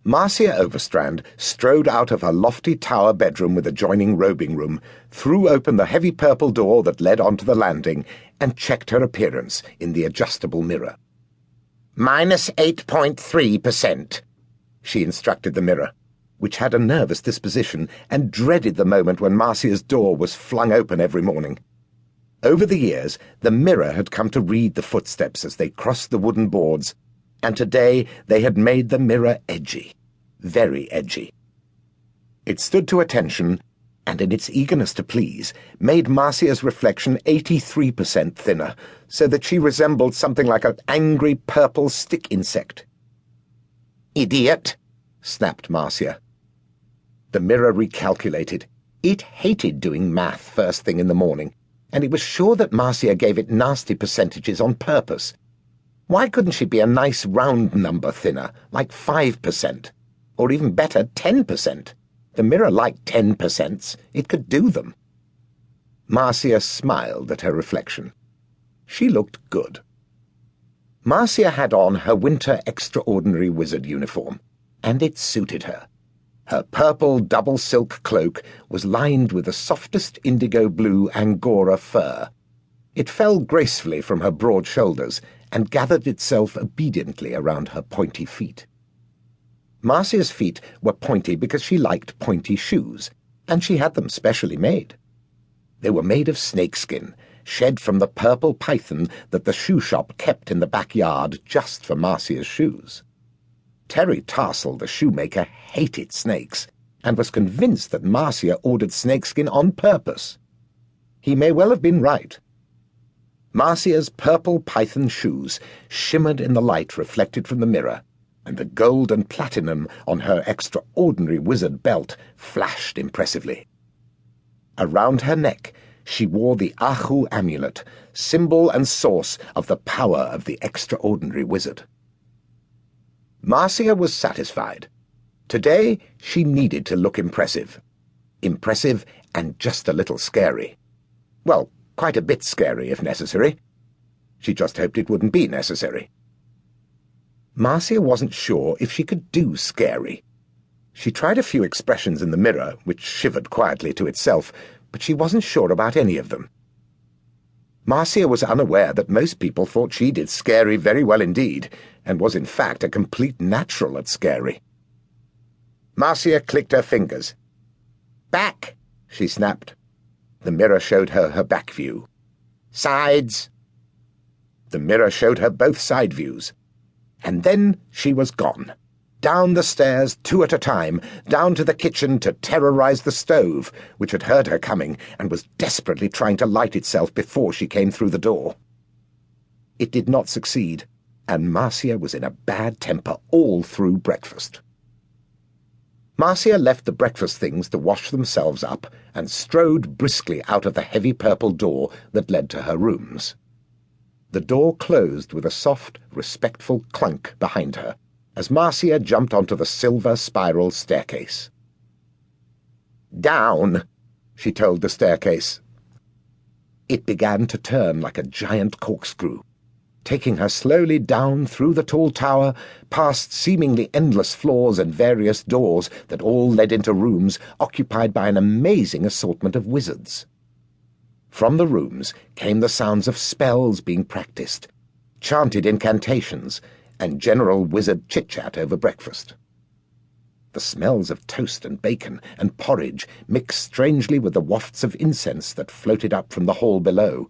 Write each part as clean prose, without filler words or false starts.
Marcia Overstrand strode out of her lofty tower bedroom with adjoining robing room, threw open the heavy purple door that led onto the landing, and checked her appearance in the adjustable mirror. "Minus 8.3%, she instructed the mirror, which had a nervous disposition and dreaded the moment when Marcia's door was flung open every morning. Over the years, the mirror had come to read the footsteps as they crossed the wooden boards, and today they had made the mirror edgy, very edgy. It stood to attention, and in its eagerness to please, made Marcia's reflection 83% thinner, so that she resembled something like an angry purple stick insect. "Idiot!" snapped Marcia. The mirror recalculated. It hated doing math first thing in the morning, and it was sure that Marcia gave it nasty percentages on purpose. Why couldn't she be a nice round number thinner, like 5%? Or even better, 10%? The mirror liked 10%s. It could do them. Marcia smiled at her reflection. She looked good. Marcia had on her winter extraordinary wizard uniform, and it suited her. Her purple double silk cloak was lined with the softest indigo blue Angora fur. It fell gracefully from her broad shoulders and gathered itself obediently around her pointy feet. Marcia's feet were pointy because she liked pointy shoes, and she had them specially made. They were made of snakeskin, shed from the purple python that the shoe shop kept in the backyard just for Marcia's shoes. Terry Tarsel, the shoemaker, hated snakes, and was convinced that Marcia ordered snakeskin on purpose. He may well have been right. Marcia's purple python shoes shimmered in the light reflected from the mirror, and the gold and platinum on her extraordinary wizard belt flashed impressively. Around her neck she wore the Ahu amulet, symbol and source of the power of the extraordinary wizard. Marcia was satisfied. Today she needed to look impressive. Impressive and just a little scary. Well, quite a bit scary if necessary. She just hoped it wouldn't be necessary. Marcia wasn't sure if she could do scary. She tried a few expressions in the mirror, which shivered quietly to itself, but she wasn't sure about any of them. Marcia was unaware that most people thought she did scary very well indeed, and was in fact a complete natural at scary. Marcia clicked her fingers. "Back," she snapped. The mirror showed her her back view. "Sides." The mirror showed her both side views. And then she was gone. Down the stairs, two at a time, down to the kitchen to terrorize the stove, which had heard her coming and was desperately trying to light itself before she came through the door. It did not succeed, and Marcia was in a bad temper all through breakfast. Marcia left the breakfast things to wash themselves up and strode briskly out of the heavy purple door that led to her rooms. The door closed with a soft, respectful clunk behind her as Marcia jumped onto the silver spiral staircase. "Down," she told the staircase. It began to turn like a giant corkscrew, taking her slowly down through the tall tower, past seemingly endless floors and various doors that all led into rooms occupied by an amazing assortment of wizards. From the rooms came the sounds of spells being practiced, chanted incantations, and general wizard chit-chat over breakfast. The smells of toast and bacon and porridge mixed strangely with the wafts of incense that floated up from the hall below,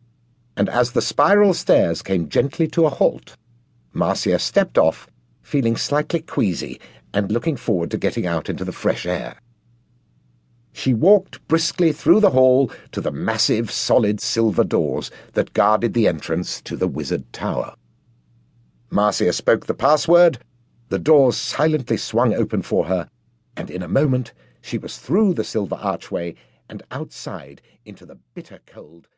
and as the spiral stairs came gently to a halt, Marcia stepped off, feeling slightly queasy and looking forward to getting out into the fresh air. She walked briskly through the hall to the massive, solid silver doors that guarded the entrance to the wizard tower. Marcia spoke the password, the doors silently swung open for her, and in a moment she was through the silver archway and outside into the bitter cold